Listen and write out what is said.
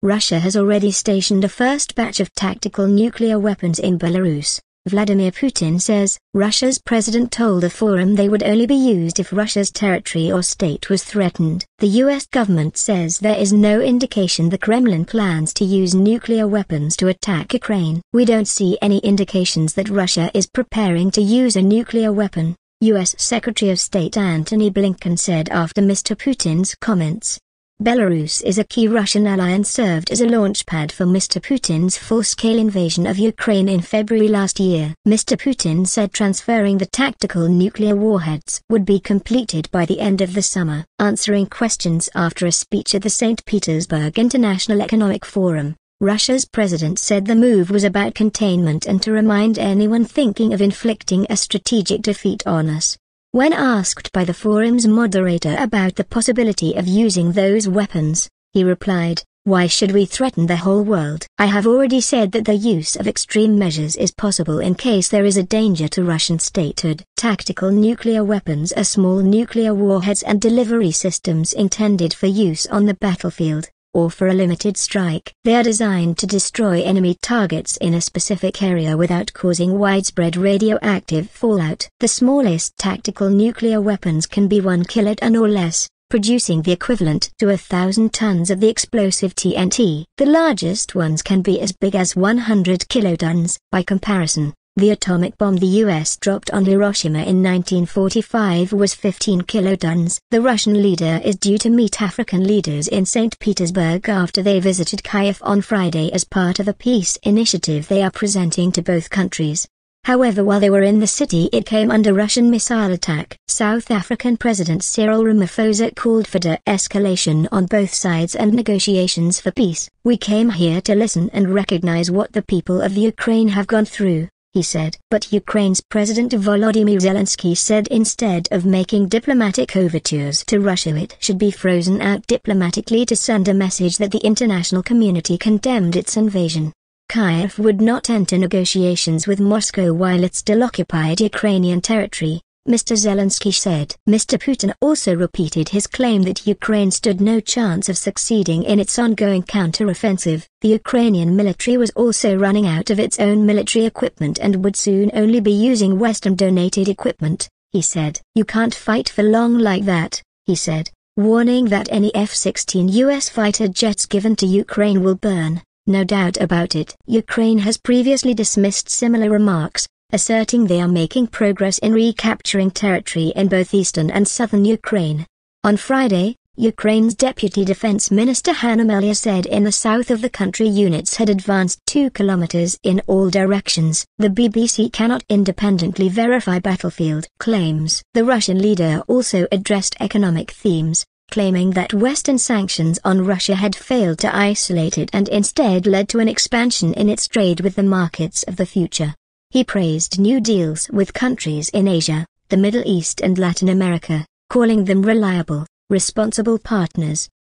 Russia has already stationed a first batch of tactical nuclear weapons in Belarus. Vladimir Putin says Russia's president told a forum they would only be used if Russia's territory or state was threatened. The U.S. government says there is no indication the Kremlin plans to use nuclear weapons to attack Ukraine. We don't see any indications that Russia is preparing to use a nuclear weapon, U.S. Secretary of State Antony Blinken said after Mr. Putin's comments. Belarus is a key Russian ally and served as a launchpad for Mr. Putin's full-scale invasion of Ukraine in February last year. Mr. Putin said transferring the tactical nuclear warheads would be completed by the end of the summer. Answering questions after a speech at the St. Petersburg International Economic Forum, Russia's president said the move was about containment and to remind anyone thinking of inflicting a strategic defeat on us. When asked by the forum's moderator about the possibility of using those weapons, he replied, "Why should we threaten the whole world? I have already said that the use of extreme measures is possible in case there is a danger to Russian statehood." Tactical nuclear weapons are small nuclear warheads and delivery systems intended for use on the battlefield, or for a limited strike. They are designed to destroy enemy targets in a specific area without causing widespread radioactive fallout. The smallest tactical nuclear weapons can be 1 kiloton or less, producing the equivalent to 1,000 tons of the explosive TNT. The largest ones can be as big as 100 kilotons. By comparison, the atomic bomb the U.S. dropped on Hiroshima in 1945 was 15 kilotons. The Russian leader is due to meet African leaders in St. Petersburg after they visited Kyiv on Friday as part of a peace initiative they are presenting to both countries. However, while they were in the city it came under Russian missile attack. South African President Cyril Ramaphosa called for de-escalation on both sides and negotiations for peace. "We came here to listen and recognize what the people of Ukraine have gone through," he said. But Ukraine's President Volodymyr Zelensky said instead of making diplomatic overtures to Russia it should be frozen out diplomatically to send a message that the international community condemned its invasion. Kyiv would not enter negotiations with Moscow while it still occupied Ukrainian territory, Mr. Zelensky said. Mr. Putin also repeated his claim that Ukraine stood no chance of succeeding in its ongoing counter-offensive. The Ukrainian military was also running out of its own military equipment and would soon only be using Western-donated equipment, he said. "You can't fight for long like that," he said, warning that any F-16 U.S. fighter jets given to Ukraine will burn. No doubt about it. Ukraine has previously dismissed similar remarks, asserting they are making progress in recapturing territory in both eastern and southern Ukraine. On Friday, Ukraine's Deputy Defense Minister Hanna Maliar said in the south of the country units had advanced 2 kilometers in all directions. The BBC cannot independently verify battlefield claims. The Russian leader also addressed economic themes, claiming that Western sanctions on Russia had failed to isolate it and instead led to an expansion in its trade with the markets of the future. He praised new deals with countries in Asia, the Middle East and Latin America, calling them reliable, responsible partners.